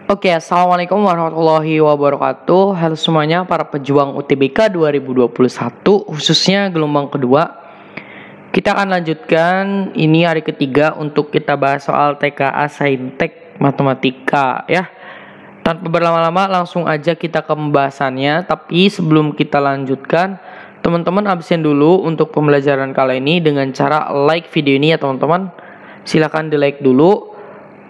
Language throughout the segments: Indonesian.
Oke, assalamualaikum warahmatullahi wabarakatuh. Halo semuanya, para pejuang UTBK 2021, khususnya gelombang kedua. Kita akan lanjutkan, ini hari ketiga untuk kita bahas soal TKA Saintek Matematika ya. Tanpa berlama-lama langsung aja kita ke pembahasannya. Tapi sebelum kita lanjutkan, teman-teman absen dulu untuk pembelajaran kali ini dengan cara like video ini ya teman-teman. Silahkan di like dulu.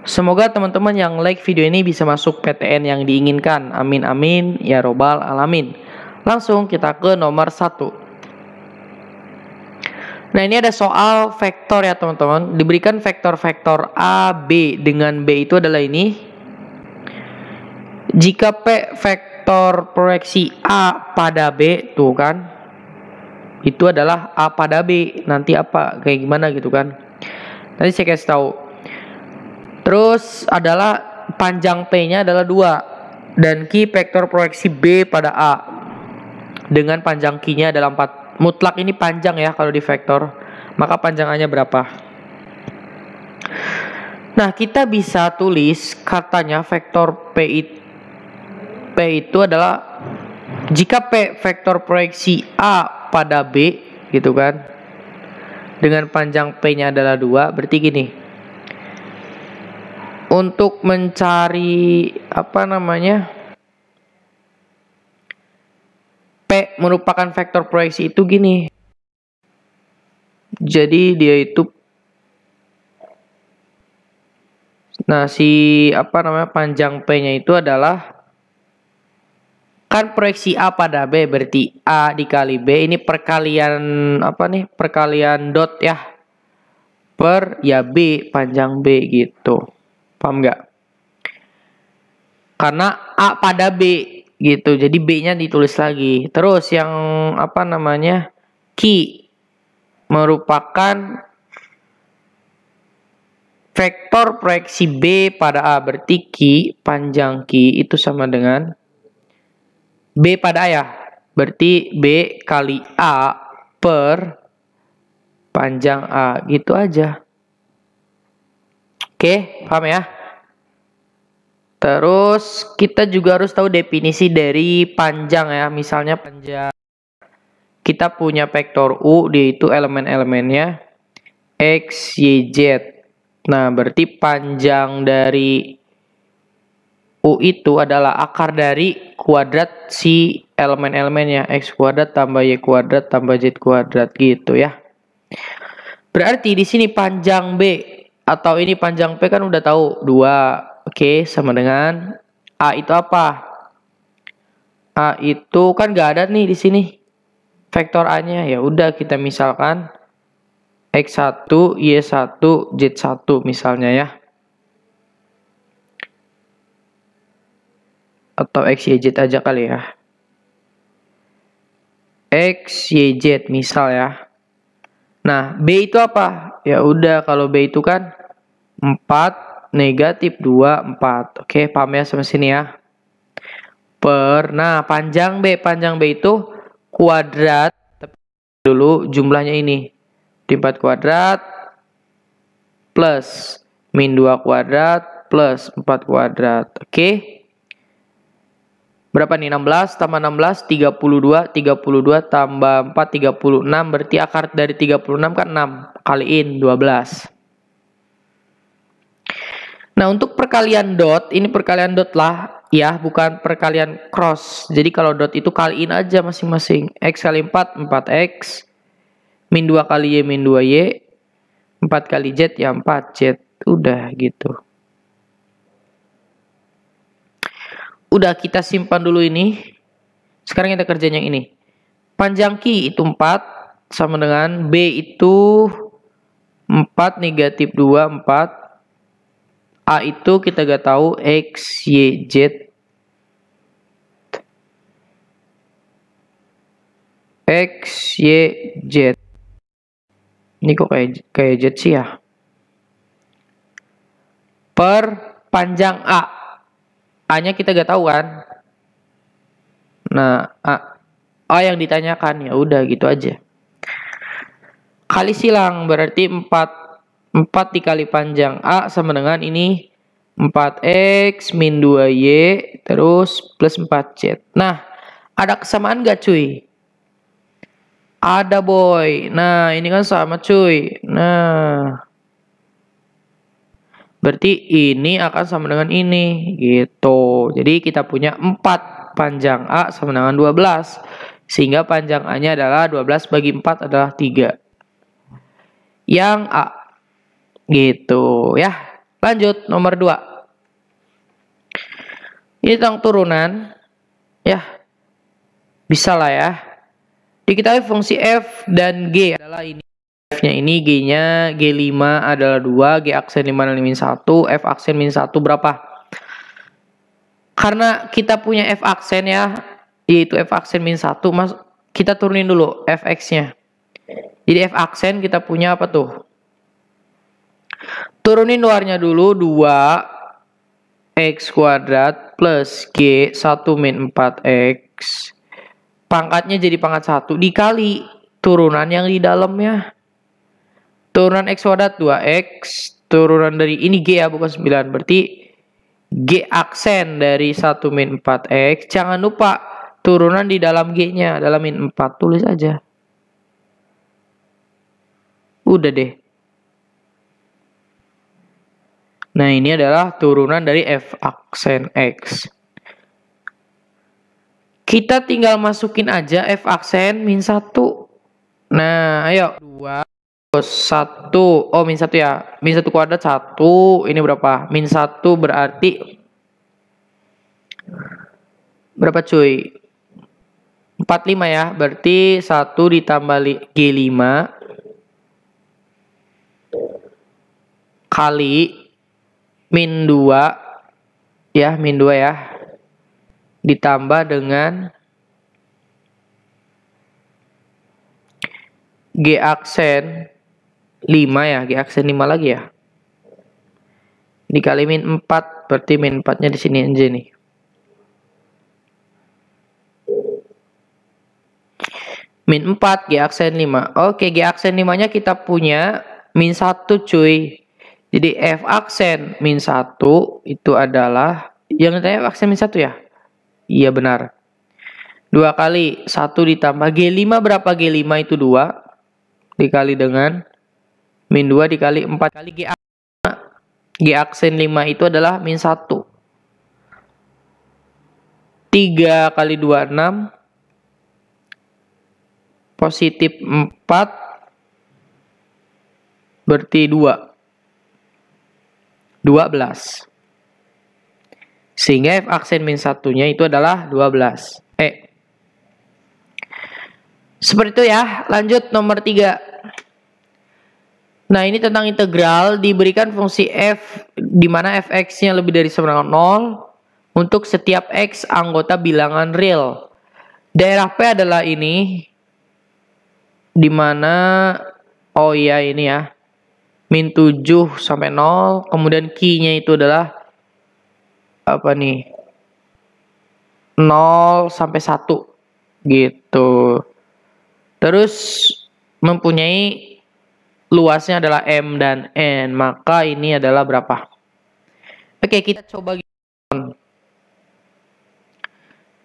Semoga teman-teman yang like video ini bisa masuk PTN yang diinginkan. Amin amin ya robbal alamin. Langsung kita ke nomor 1. Nah, ini ada soal vektor ya teman-teman. Diberikan vektor-vektor A, B dengan B itu adalah ini. Jika P vektor proyeksi A pada B, tuh kan, itu adalah A pada B. Nanti apa, kayak gimana gitu kan. Nanti saya kasih tahu. Terus adalah panjang P-nya adalah 2 dan Q vektor proyeksi B pada A dengan panjang Q-nya adalah 4. Mutlak ini panjang ya kalau di vektor. Maka panjang A-nya berapa? Nah, kita bisa tulis katanya vektor P itu adalah jika P vektor proyeksi A pada B gitu kan. Dengan panjang P-nya adalah 2, berarti gini. Untuk mencari P merupakan vektor proyeksi itu gini. Jadi dia itu panjang P-nya itu adalah kan proyeksi A pada B, berarti A dikali B ini perkalian perkalian dot ya. Per ya B panjang B gitu. Paham nggak? Karena A pada B gitu, jadi B-nya ditulis lagi. Terus yang Q merupakan vektor proyeksi B pada A, berarti Q panjang Q itu sama dengan B pada A ya. Berarti B kali A per panjang A, gitu aja. Oke, paham ya? Terus kita juga harus tahu definisi dari panjang ya. Misalnya panjang, kita punya vektor U, dia itu elemen-elemennya X, Y, Z. Nah, berarti panjang dari U itu adalah akar dari kuadrat si elemen-elemennya. X kuadrat tambah Y kuadrat tambah Z kuadrat gitu ya. Berarti di sini panjang B atau ini panjang P kan udah tahu 2. Oke, sama dengan A itu apa? A itu kan gak ada nih di sini vektor A-nya. Ya udah kita misalkan X1, Y1, Z1 misalnya ya. Atau X, Y, Z aja kali ya. X, Y, Z misal ya. Nah, B itu apa? Ya udah kalau B itu kan 4 negatif 2 4. Oke, paham ya sampai sini ya. Nah, panjang B itu kuadrat, tapi dulu jumlahnya ini. 4 kuadrat plus min 2 kuadrat plus 4 kuadrat. Oke. Berapa nih? 16 tambah 16 32, 32 tambah 4 36, berarti akar dari 36 kan 6, kaliin 12. Nah, untuk perkalian dot, ini perkalian dot lah ya, bukan perkalian cross. Jadi kalau dot itu kaliin aja masing-masing. X kali 4 4x, min 2 kali Y min 2y, 4 kali Z ya 4z. Udah gitu. Udah, kita simpan dulu ini. Sekarang kita kerjain yang ini. Panjang Q itu 4 sama dengan B itu 4 negatif 2 4. A itu kita gak tahu X, Y, Z. X, Y, Z. Ini kok kayak Z sih ya. Per panjang A. A-nya kita gak tahu kan. Nah, A yang ditanyakan, ya udah gitu aja. Kali silang berarti 4 dikali panjang A sama dengan ini 4x min 2y terus plus 4z. Nah, ada kesamaan gak cuy? Ada boy. Nah, ini kan sama cuy. Nah, berarti ini akan sama dengan ini gitu. Jadi kita punya 4 panjang A sama dengan 12. Sehingga panjang A-nya adalah 12 bagi 4 adalah 3. Yang A. Gitu ya. Lanjut nomor 2. Ini tentang turunan. Ya. Bisa lah ya. Diketahui fungsi f dan g adalah ini. F-nya ini, G-nya G5 adalah 2, G aksen 5 adalah min 1, F aksen min 1 berapa? Karena kita punya F aksen ya, yaitu F aksen min 1, kita turunin dulu Fx-nya. Jadi F aksen kita punya apa tuh? Turunin luarnya dulu 2x kuadrat plus G 1 min 4x. Pangkatnya jadi pangkat 1 dikali turunan yang di dalamnya. Turunan x kuadrat 2x, turunan dari ini G ya, bukan 9. Berarti G aksen dari 1 min 4x. Jangan lupa turunan di dalam G-nya, dalam min 4. Tulis aja. Udah deh. Nah, ini adalah turunan dari F aksen X. Kita tinggal masukin aja F aksen min 1. Nah, ayo. 2. 1, oh min 1 ya, min 1 kuadrat 1, ini berapa? Min 1 berarti berapa cuy? 45 ya, berarti 1 ditambah G5 kali min 2 ya, min 2 ya, ditambah dengan G aksen 5 ya, G aksen 5 lagi ya. Dikali min 4, berarti min 4-nya di sini aja nih. Min 4, G aksen 5. Oke, G aksen 5-nya kita punya min 1 cuy. Jadi F aksen min 1 itu adalah, yang ditanya F aksen min 1 ya? Iya benar. 2 kali 1 ditambah G5 berapa? G5 itu 2. Dikali dengan min 2 dikali 4 kali G aksen 5. G aksen 5 itu adalah min 1. 3 kali 2, 6. Positif 4. Berarti 2. 12. Sehingga F aksen min 1-nya itu adalah 12. Seperti itu ya. Lanjut nomor 3. Nah, ini tentang integral. Diberikan fungsi f di mana fx-nya lebih dari sama dengan 0 untuk setiap x anggota bilangan real. Daerah P adalah ini, di mana oh iya ini ya, min 7 sampai 0, kemudian Q-nya itu adalah apa nih? 0 sampai 1 gitu. Terus mempunyai luasnya adalah M dan N, maka ini adalah berapa? Oke, kita coba.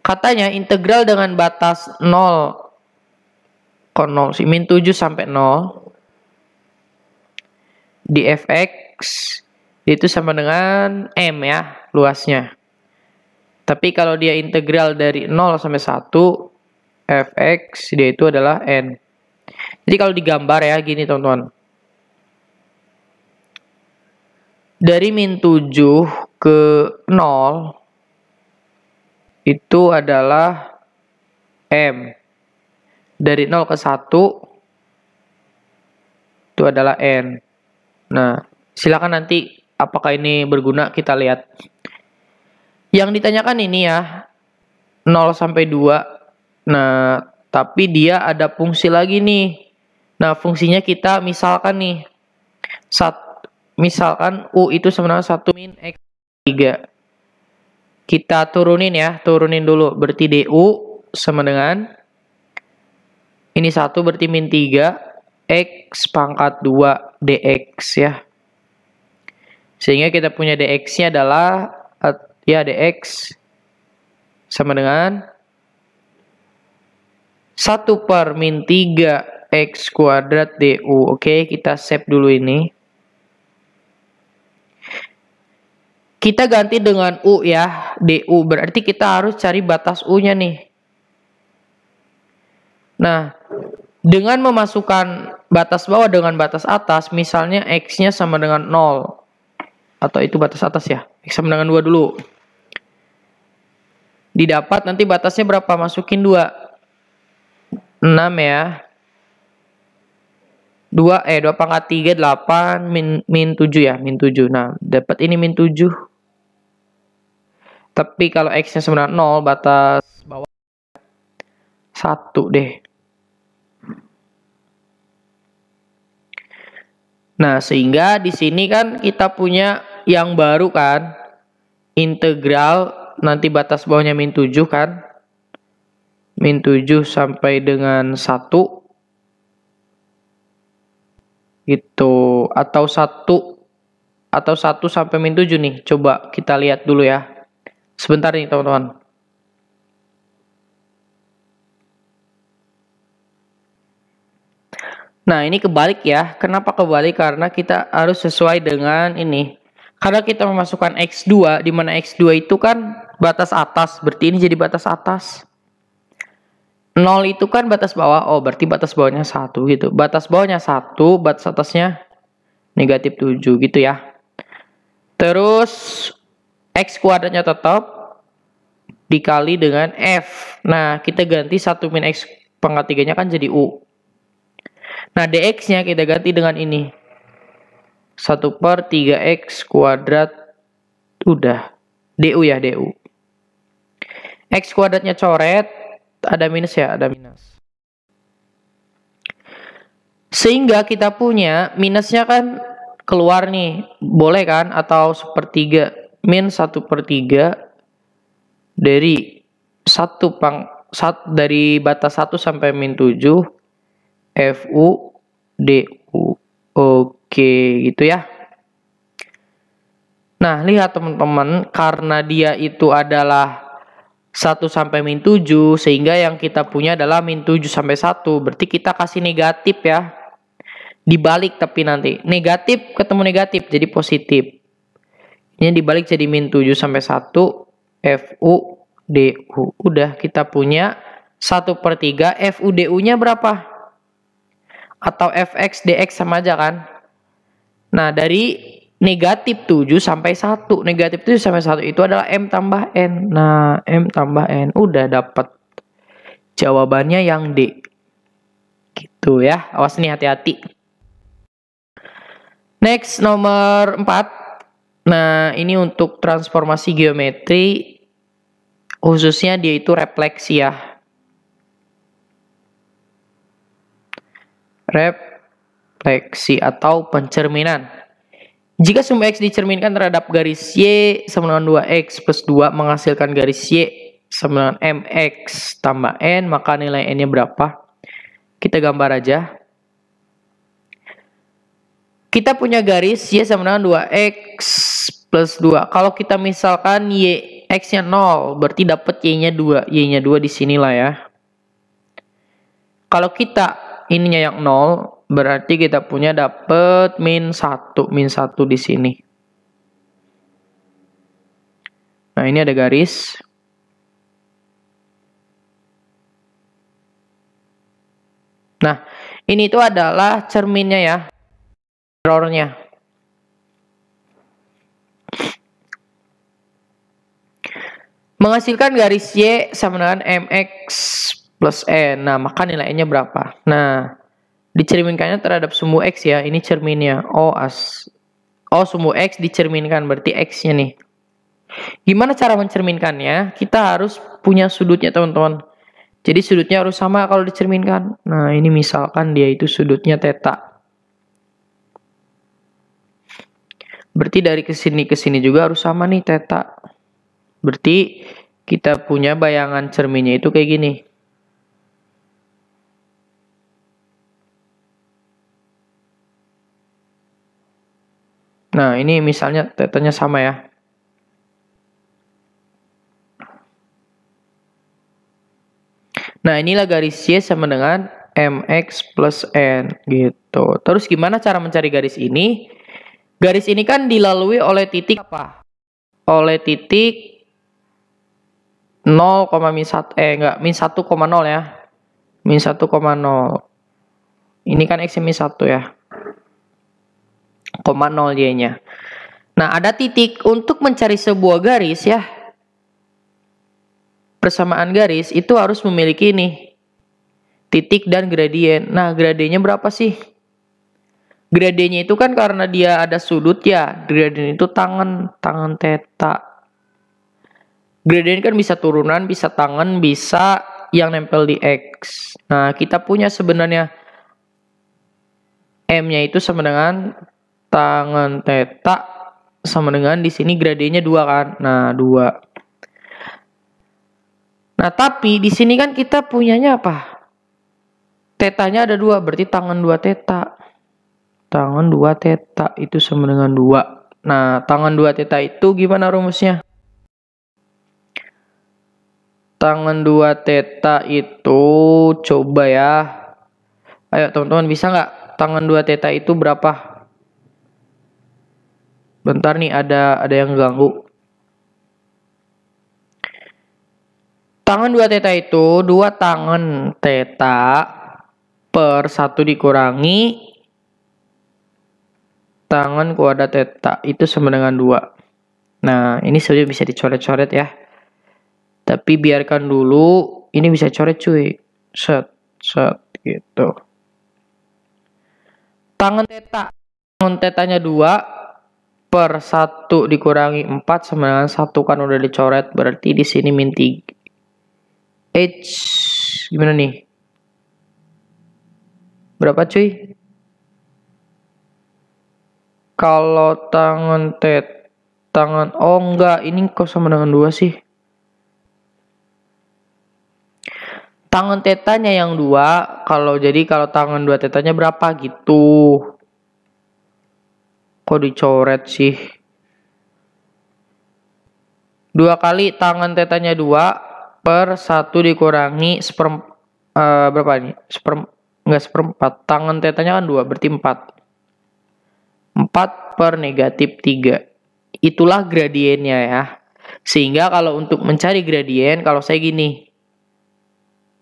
Katanya integral dengan batas 0 kok 0 sih, min 7 sampai 0 di fx itu sama dengan M ya, luasnya. Tapi kalau dia integral dari 0 sampai 1, fx dia itu adalah N. Jadi kalau digambar ya gini teman-teman. Dari min 7 ke 0 itu adalah M. Dari 0 ke 1 itu adalah N. Nah, silakan nanti apakah ini berguna kita lihat. Yang ditanyakan ini ya 0 sampai 2. Nah, tapi dia ada fungsi lagi nih. Nah, fungsinya kita misalkan nih. Misalkan U itu sama dengan 1 min X 3. Kita turunin ya, turunin dulu. Berarti DU sama dengan ini 1 berarti min 3 X pangkat 2 DX ya. Sehingga kita punya dx-nya adalah ya dx sama dengan 1/-3 x kuadrat du. Oke, kita save dulu ini. Kita ganti dengan u ya, du. Berarti kita harus cari batas u-nya nih. Nah, dengan memasukkan batas bawah dengan batas atas, misalnya x-nya sama dengan 0. Atau itu batas atas ya, x sama dengan 2 dulu. Didapat nanti batasnya berapa? Masukin 2. 6 ya. 2 pangkat 3, 8, min 7 ya, min 7. Nah, dapat ini min 7. Tapi kalau x-nya sama dengan 0, batas bawah 1 deh. Nah, sehingga di sini kan kita punya yang baru kan, integral nanti batas bawahnya min 7 kan, min 7 sampai dengan 1 gitu, atau 1 sampai min 7 nih. Coba kita lihat dulu ya, sebentar nih teman-teman. Nah, ini kebalik ya. Kenapa kebalik? Karena kita harus sesuai dengan ini. Karena kita memasukkan x2, di mana x2 itu kan batas atas, berarti ini jadi batas atas. 0 itu kan batas bawah, oh berarti batas bawahnya 1 gitu. Batas bawahnya 1, batas atasnya negatif 7 gitu ya. Terus x kuadratnya tetap dikali dengan f. Nah, kita ganti 1 min x pangkat 3-nya kan jadi u. Nah, dx-nya kita ganti dengan ini. 1/3x kuadrat. Udah. Du ya, du. X kuadratnya coret. Ada minus ya, ada minus. Sehingga kita punya minusnya kan keluar nih. Boleh kan? Atau 1/3. Min 1/3 dari dari batas 1 sampai min 7 fu du. Oke, gitu ya. Nah, lihat teman-teman, karena dia itu adalah 1 sampai min 7, sehingga yang kita punya adalah min 7 sampai 1. Berarti kita kasih negatif ya. Dibalik tapi nanti. Negatif ketemu negatif, jadi positif. Ini dibalik jadi min 7 sampai 1 fu du. Udah, kita punya 1/3. Fu du-nya berapa? Atau fx dx sama aja kan. Nah, dari negatif 7 sampai 1. Negatif 7 sampai 1 itu adalah m tambah n. Nah, m tambah n. Udah dapat jawabannya yang D. Gitu ya. Awas nih, hati-hati. Next, nomor 4. Nah, ini untuk transformasi geometri. Khususnya dia itu refleksi ya. Refleksi atau pencerminan. Jika sumbu X dicerminkan terhadap garis Y sama dengan 2X plus 2 menghasilkan garis Y sama dengan MX tambah N, maka nilai N-nya berapa? Kita gambar aja. Kita punya garis Y sama dengan 2X plus 2. Kalau kita misalkan Y, X-nya 0, berarti dapat Y-nya 2. Y-nya 2 di sinilah ya. Kalau kita ininya yang 0, berarti kita punya dapat min 1 di sini. Nah, ini ada garis. Nah, ini tuh adalah cerminnya ya. Errornya. Menghasilkan garis Y sama dengan MX plus N. Nah, maka nilainya berapa? Nah, dicerminkannya terhadap sumbu X ya. Ini cerminnya. Sumbu X dicerminkan. Berarti X-nya nih. Gimana cara mencerminkannya? Kita harus punya sudutnya, teman-teman. Jadi sudutnya harus sama kalau dicerminkan. Nah, ini misalkan dia itu sudutnya theta. Berarti dari ke sini juga harus sama nih theta. Berarti kita punya bayangan cerminnya itu kayak gini. Nah, ini misalnya tetanya sama ya. Nah, inilah garis Y sama dengan MX plus N gitu. Terus gimana cara mencari garis ini? Garis ini kan dilalui oleh titik apa? Oleh titik 0, enggak, min 1,0 ya. Min 1,0. Ini kan X min 1 ya. 0 Y-nya. Nah, ada titik untuk mencari sebuah garis ya. Persamaan garis itu harus memiliki ini. Titik dan gradien. Nah, gradiennya berapa sih? Gradiennya itu kan karena dia ada sudut ya. Gradien itu tangen theta. Gradien kan bisa turunan, bisa tangen, bisa yang nempel di X. Nah, kita punya sebenarnya M-nya itu sama dengan tangen theta sama dengan di sini gradiennya 2 kan. Nah, 2. Nah, tapi di sini kan kita punyanya apa? Tetanya ada 2, berarti tangen 2 theta. Tangen 2 theta itu sama dengan 2. Nah, tangen 2 theta itu gimana rumusnya? Tangen 2 theta itu coba ya. Ayo teman-teman, bisa nggak? Tangen 2 theta itu berapa? Bentar nih, ada yang ganggu. Tangen 2 theta itu 2 tangen theta per 1 dikurangi tangen kuadrat theta itu sama dengan 2. Nah, ini sebenarnya bisa dicoret-coret ya. Tapi biarkan dulu, ini bisa coret cuy. Set gitu. Tangen tetanya 2 per 1 dikurangi 4 sama dengan 1 kan udah dicoret. Berarti di sini min 3. H gimana nih? Berapa cuy? Kalau tangen oh enggak, ini kok sama dengan 2 sih? Tangen tetanya yang 2, kalau tangen 2 tetanya berapa gitu. Kok dicoret sih? 2 kali tangen tetanya 2 per 1 dikurangi berapa nih? Seperempat. Tangen tetanya kan 2, berarti 4. 4 per negatif 3. Itulah gradiennya ya. Sehingga kalau untuk mencari gradien, kalau saya gini.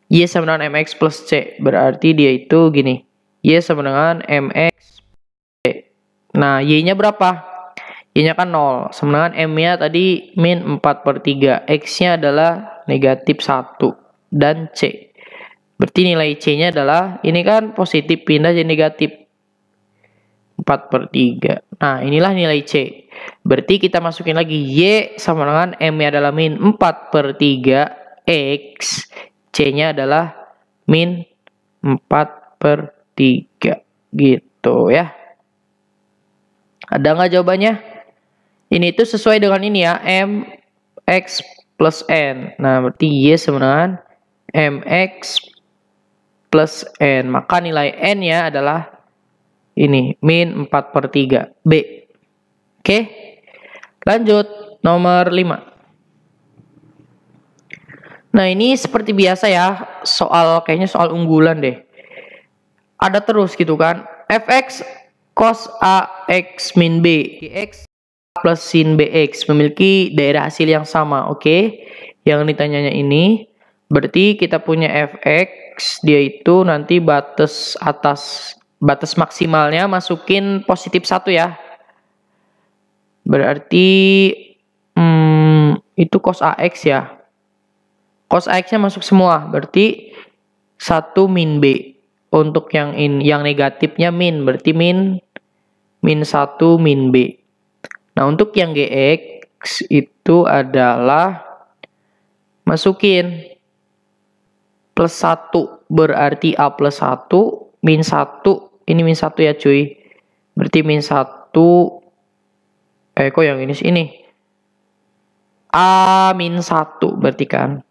Y sama dengan MX plus C. Berarti dia itu gini. Y sama dengan MX C. Nah, Y-nya berapa? Y-nya kan 0. Sama dengan M-nya tadi min 4 per 3. X-nya adalah negatif 1. Dan C. Berarti nilai C-nya adalah, ini kan positif pindah jadi negatif. 4 per 3. Nah, inilah nilai C. Berarti kita masukin lagi Y sama dengan M-nya adalah min 4 per 3. X. C-nya adalah min 4 per 3. Gitu ya. Ada nggak jawabannya? Ini itu sesuai dengan ini ya. M, X plus N. Nah, berarti Y sama dengan MX plus N. Maka nilai N-nya adalah ini. Min 4 per 3. B. Oke. Lanjut. Nomor 5. Nah, ini seperti biasa ya, kayaknya soal unggulan deh. Ada terus gitu kan. Fx cos AX min B dx plus sin BX memiliki daerah hasil yang sama. Oke. Yang ditanyanya ini, berarti kita punya Fx, dia itu nanti batas maksimalnya masukin positif 1 ya. Berarti itu cos AX ya. Cos AX-nya masuk semua, berarti 1 min B. Untuk yang negatifnya min, berarti min 1 min B. Nah, untuk yang GX itu adalah masukin plus 1, berarti A plus 1, min 1, ini min 1 ya cuy. Berarti min 1, kok yang ini sih ini? A min 1 berarti kan.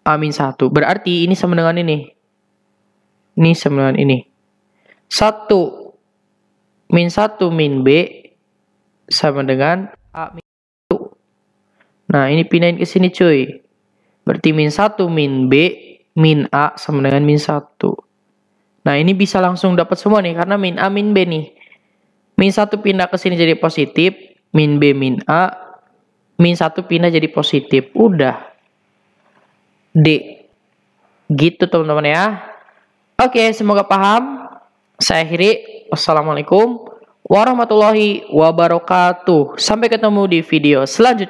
A-1. Berarti ini sama dengan ini. Ini sama dengan ini. 1 min 1 min B sama dengan A min 1. Nah, ini pindahin ke sini cuy. Berarti min 1 min B min A sama dengan min 1. Nah, ini bisa langsung dapat semua nih karena min A min B nih. Min 1 pindah ke sini jadi positif, min B min A, min 1 pindah jadi positif. Udah. D. Gitu teman-teman ya. Oke, semoga paham. Saya akhiri. Wassalamualaikum warahmatullahi wabarakatuh. Sampai ketemu di video selanjutnya.